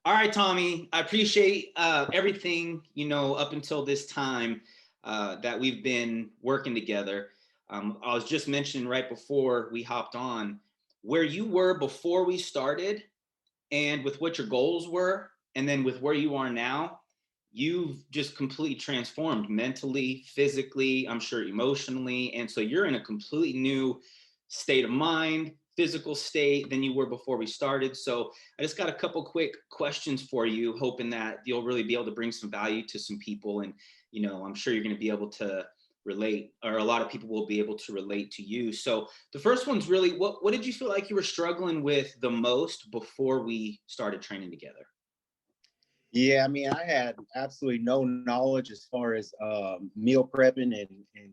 All right, Tommy, I appreciate everything, up until this time that we've been working together. I was just mentioning right before we hopped on where you were before we started and with what your goals were, and then with where you are now. You've just completely transformed mentally, physically, I'm sure emotionally. And so you're in a completely new state of mind, physical state than you were before we started. So I just got a couple quick questions for you, hoping that you'll really be able to bring some value to some people. And, I'm sure you're going to be able to relate, or a lot of people will be able to relate to you. So the first one's really, what did you feel like you were struggling with the most before we started training together? Yeah, I mean, I had absolutely no knowledge as far as meal prepping and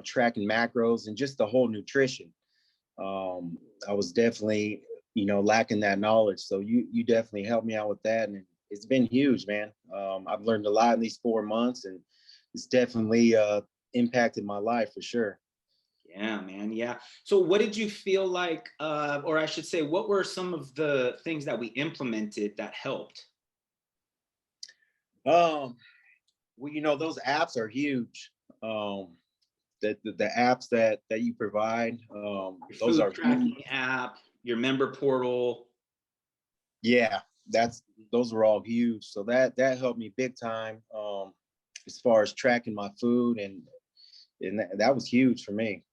tracking macros and just the whole nutrition. I was definitely lacking that knowledge. So you definitely helped me out with that, and it's been huge, man. I've learned a lot in these 4 months, and it's definitely impacted my life for sure. Yeah, man. Yeah. So what did you feel like, or I should say, what were some of the things that we implemented that helped? Um, well, those apps are huge. The apps that you provide, Your those food are huge. tracking app, your member portal. Yeah, that's those were all huge. So that helped me big time, as far as tracking my food, and that was huge for me.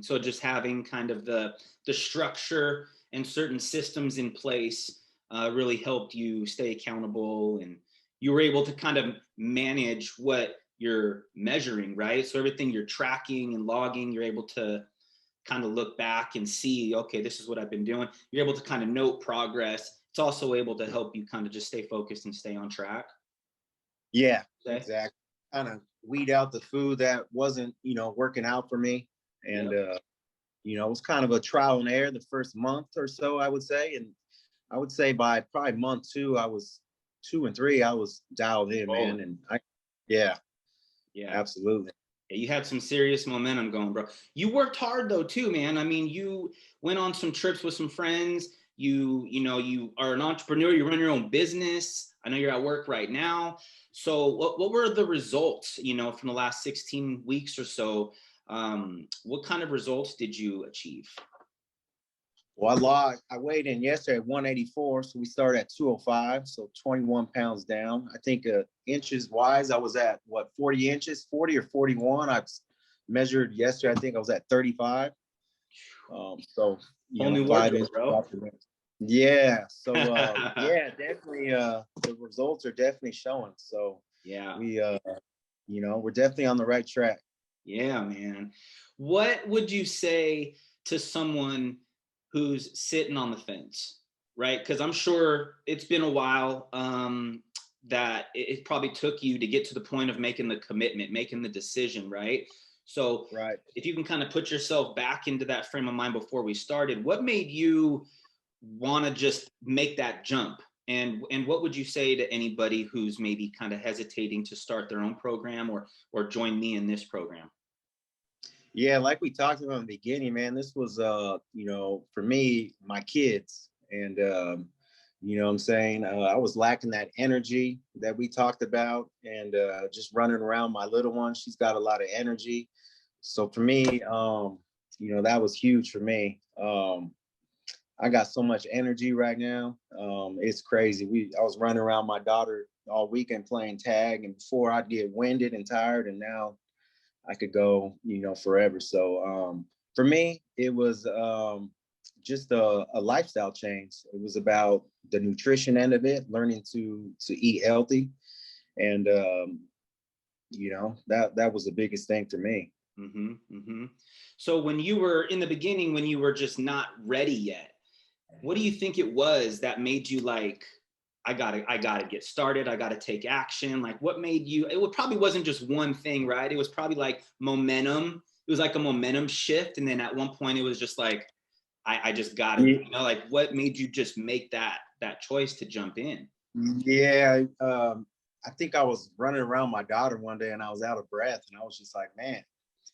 So just having kind of the structure and certain systems in place really helped you stay accountable, and you were able to kind of manage what you're measuring, right? So everything you're tracking and logging, you're able to kind of look back and see, okay, this is what I've been doing. You're able to kind of note progress. It's also able to help you kind of just stay focused and stay on track. Yeah, Okay. exactly. Kind of weed out the food that wasn't working out for me, and Yep. it was kind of a trial and error the first month or so, I would say. And I would say by probably month two, I was 2 and 3, I was dialed in, man. Rolling. And yeah, Yeah. absolutely. Yeah, you had some serious momentum going, bro. You worked hard though too, man. I mean, you went on some trips with some friends. You are an entrepreneur. You run your own business. I know you're at work right now. So, what were the results? From the last 16 weeks or so. What kind of results did you achieve? Well, I weighed in yesterday at 184, so we started at 205, so 21 pounds down. I think inches wise, I was at what 40 inches, 40 or 41. I measured yesterday. I think I was at 35. So Whole new 5 inches. wardrobe, bro. Yeah. So yeah, definitely. The results are definitely showing. So Yeah. we're definitely on the right track. Yeah, man. What would you say to someone who's sitting on the fence, right? Because I'm sure it's been a while that it probably took you to get to the point of making the commitment, making the decision, right? So Right. if you can kind of put yourself back into that frame of mind before we started, what made you want to just make that jump? And what would you say to anybody who's maybe kind of hesitating to start their own program or join me in this program? Yeah, like we talked about in the beginning, man, this was for me, my kids. And what I'm saying, I was lacking that energy that we talked about, and just running around my little one. She's got a lot of energy. So for me, that was huge for me. I got so much energy right now. It's crazy. I was running around my daughter all weekend playing tag, and before I'd get winded and tired, and now I could go, forever. So for me, it was just a lifestyle change. It was about the nutrition end of it, learning to eat healthy, and that was the biggest thing for me. So when you were in the beginning, when you were just not ready yet, what do you think it was that made you like, I gotta get started. I gotta take action. Like what made you, probably wasn't just one thing, right? It was probably like momentum. It was like a momentum shift. And then at one point it was just like, I just gotta, like what made you just make that choice to jump in? Yeah. I think I was running around my daughter one day and I was out of breath and I was just like, man,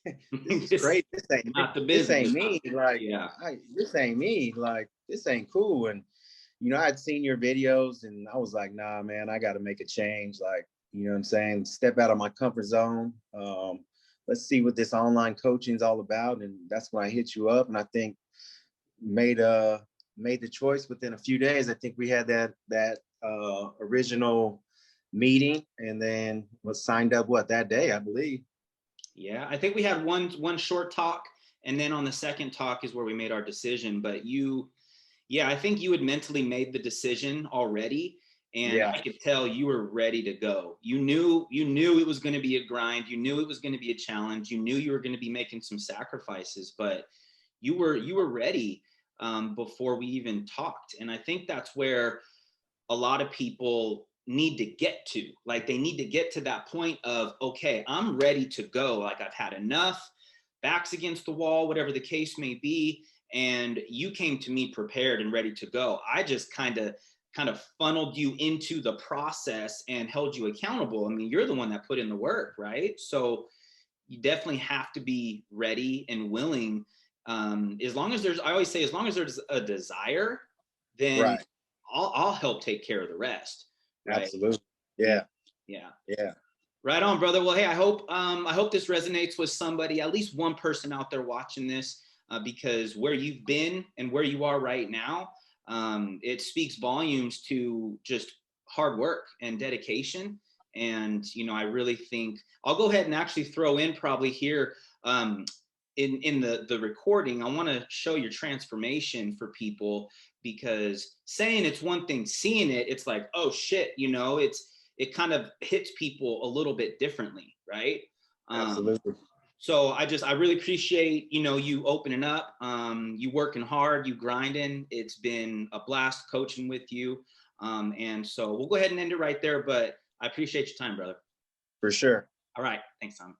this is This crazy. This ain't not the this business. ain't me. Like Yeah. this ain't me. Like this ain't cool. And you know, I'd seen your videos and I was like, nah, man, I got to make a change. Like, you know what I'm saying? Step out of my comfort zone. Let's see what this online coaching is all about. And that's when I hit you up. And I think made made the choice within a few days. I think we had that original meeting and then was signed up that day, I believe. Yeah, I think we had one short talk, and then on the second talk is where we made our decision. But yeah, I think you had mentally made the decision already, and Yeah, I could tell you were ready to go. You knew it was going to be a grind. You knew it was going to be a challenge. You knew you were going to be making some sacrifices, but you were ready before we even talked. And I think that's where a lot of people need to get to. Like they need to get to that point of, okay, I'm ready to go. Like I've had enough, backs against the wall, whatever the case may be. And you came to me prepared and ready to go. I just kind of funneled you into the process and held you accountable. I mean, you're the one that put in the work, right? So you definitely have to be ready and willing. As long as there's, I always say, as long as there's a desire, then right. I'll help take care of the rest. Right. Absolutely. Yeah. Yeah. Yeah. Yeah. Right on, brother. Well, hey, I hope this resonates with somebody, at least one person out there watching this, because where you've been and where you are right now, it speaks volumes to just hard work and dedication. And I really think I'll go ahead and actually throw in probably here in the recording. I want to show your transformation for people, because saying it's one thing, seeing it, it's like, oh shit, it kind of hits people a little bit differently, right? Absolutely. So I really appreciate, you opening up, you working hard, you grinding. It's been a blast coaching with you. And so we'll go ahead and end it right there, but I appreciate your time, brother. For sure. All right. Thanks, Tom.